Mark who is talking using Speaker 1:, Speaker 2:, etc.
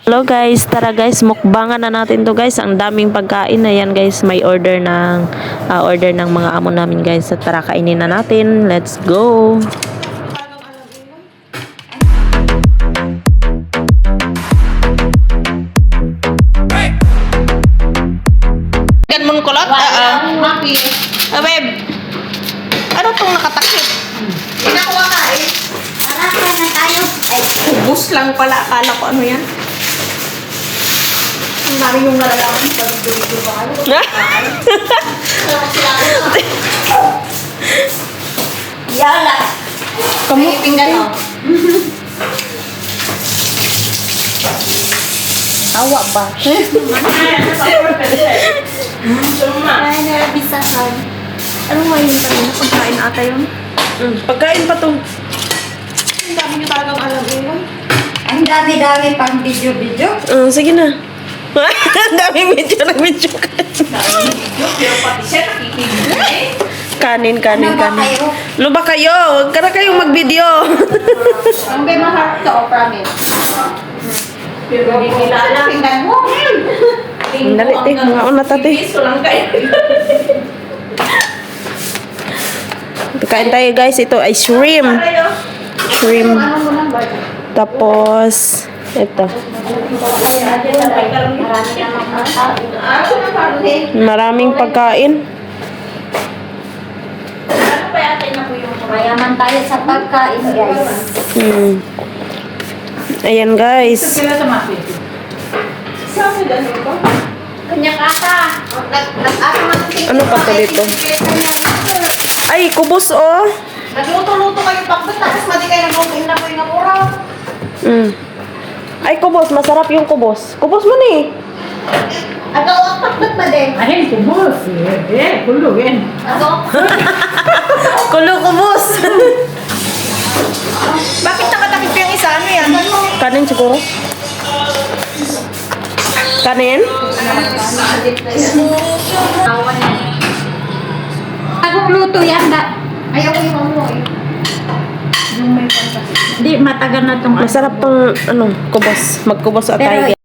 Speaker 1: Hello guys, tara guys, mukbangan na natin to guys. Ang daming pagkain na yan guys. May order ng mga amo namin guys. So, tara kainin na natin. Let's go. Ganun kulot? Babe, ano tong nakatakip?
Speaker 2: Pinakuha ka eh. Harapan na tayo. Ay,
Speaker 1: Ubus lang pala. Akala ko ano yan.
Speaker 2: ang dami yung nalalaman. Pag-video pa kayo. Yala.
Speaker 1: Kamu?
Speaker 2: Tingnan mo. Awa ba? Ay, narabisahan. Ano nga yun kanina? Pagkain ata yun?
Speaker 1: Pagkain pa to.
Speaker 2: Ang dami nyo talagang alam yun. Ang dami-dami pang video-video.
Speaker 1: Sige na. Ang daming medyo ka.
Speaker 2: Pero pati siya nakikinig eh.
Speaker 1: Kanin.
Speaker 2: Ano ba kayo?
Speaker 1: Ano ba kayo? Huwag ka na kayong mag-video.
Speaker 2: Ang may maharap ka o promise? Pero hindi kilala. Tingnan mo.
Speaker 1: Dali, te. Mga una tate. Pagkain tayo guys. Ito ay shrimp. Shrimp.
Speaker 2: Ano mo lang ba?
Speaker 1: Tapos, ito. Maraming pagkain.
Speaker 2: Mayaman tayo sa pagkain, guys.
Speaker 1: Ayan guys.
Speaker 2: Kanya kata.
Speaker 1: Ano pa to dito? Ay, kubos oh.
Speaker 2: Nagluto-luto kayo pakbet, tapos madi kayo nagluto na kayo ng uraw.
Speaker 1: Ay, kubos. Masarap yung kubos. Kubos mo ni.
Speaker 2: Agaw ang pakbet ba din?
Speaker 3: Ay, kubos. Kulo yan.
Speaker 2: Agaw?
Speaker 1: Kulo kubos.
Speaker 2: Bakit nakatakip yung isa? Ano yan?
Speaker 1: Kanin siguro. Kanin?
Speaker 2: Nagluto yan ba? Ayaw ko yung ano eh.
Speaker 3: Hindi, matagal na itong
Speaker 1: Masarap tong, kubos. Magkubos at tayo.